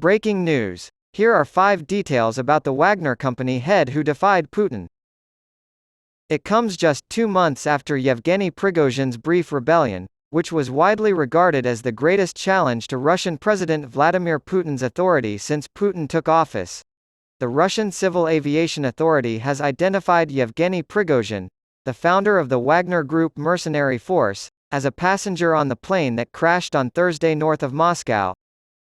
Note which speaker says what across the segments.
Speaker 1: Breaking news. Here are 5 details about the Wagner company head who defied Putin. It comes just 2 months after Yevgeny Prigozhin's brief rebellion, which was widely regarded as the greatest challenge to Russian President Vladimir Putin's authority since Putin took office. The Russian Civil Aviation Authority has identified Yevgeny Prigozhin, the founder of the Wagner Group mercenary force, as a passenger on the plane that crashed on Thursday north of Moscow.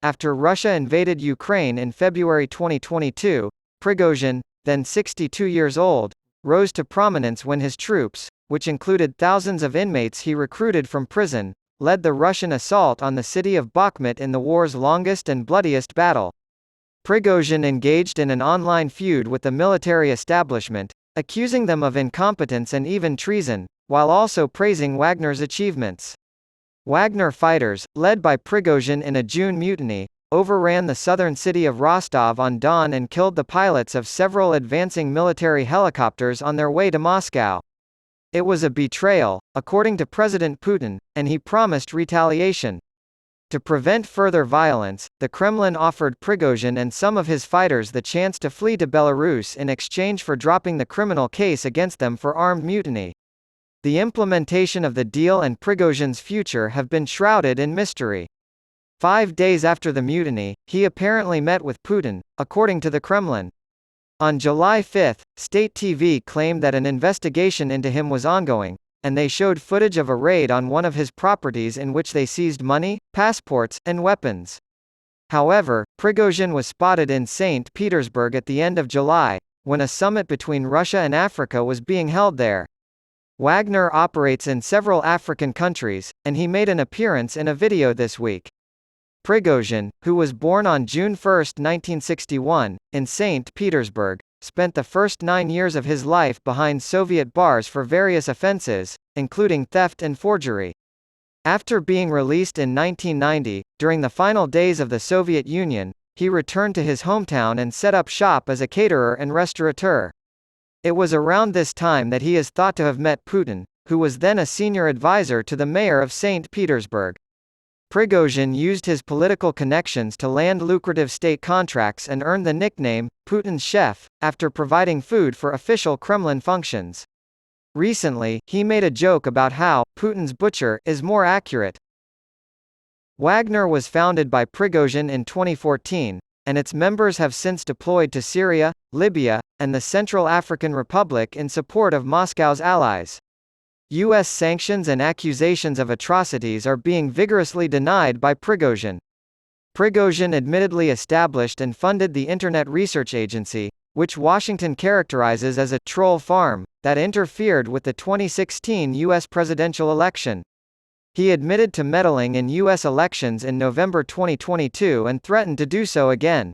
Speaker 1: After Russia invaded Ukraine in February 2022, Prigozhin, then 62 years old, rose to prominence when his troops, which included thousands of inmates he recruited from prison, led the Russian assault on the city of Bakhmut in the war's longest and bloodiest battle. Prigozhin engaged in an online feud with the military establishment, accusing them of incompetence and even treason, while also praising Wagner's achievements. Wagner fighters, led by Prigozhin in a June mutiny, overran the southern city of Rostov-on-Don and killed the pilots of several advancing military helicopters on their way to Moscow. It was a betrayal, according to President Putin, and he promised retaliation. To prevent further violence, the Kremlin offered Prigozhin and some of his fighters the chance to flee to Belarus in exchange for dropping the criminal case against them for armed mutiny. The implementation of the deal and Prigozhin's future have been shrouded in mystery. 5 days after the mutiny, he apparently met with Putin, according to the Kremlin. On July 5, state TV claimed that an investigation into him was ongoing, and they showed footage of a raid on one of his properties in which they seized money, passports, and weapons. However, Prigozhin was spotted in St. Petersburg at the end of July, when a summit between Russia and Africa was being held there. Wagner operates in several African countries, and he made an appearance in a video this week. Prigozhin, who was born on June 1, 1961, in St. Petersburg, spent the first 9 years of his life behind Soviet bars for various offenses, including theft and forgery. After being released in 1990, during the final days of the Soviet Union, he returned to his hometown and set up shop as a caterer and restaurateur. It was around this time that he is thought to have met Putin, who was then a senior advisor to the mayor of St. Petersburg. Prigozhin used his political connections to land lucrative state contracts and earned the nickname, Putin's chef, after providing food for official Kremlin functions. Recently, he made a joke about how Putin's butcher is more accurate. Wagner was founded by Prigozhin in 2014, and its members have since deployed to Syria, Libya, and the Central African Republic in support of Moscow's allies. U.S. sanctions and accusations of atrocities are being vigorously denied by Prigozhin. Prigozhin admittedly established and funded the Internet Research Agency, which Washington characterizes as a troll farm that interfered with the 2016 U.S. presidential election. He admitted to meddling in U.S. elections in November 2022 and threatened to do so again.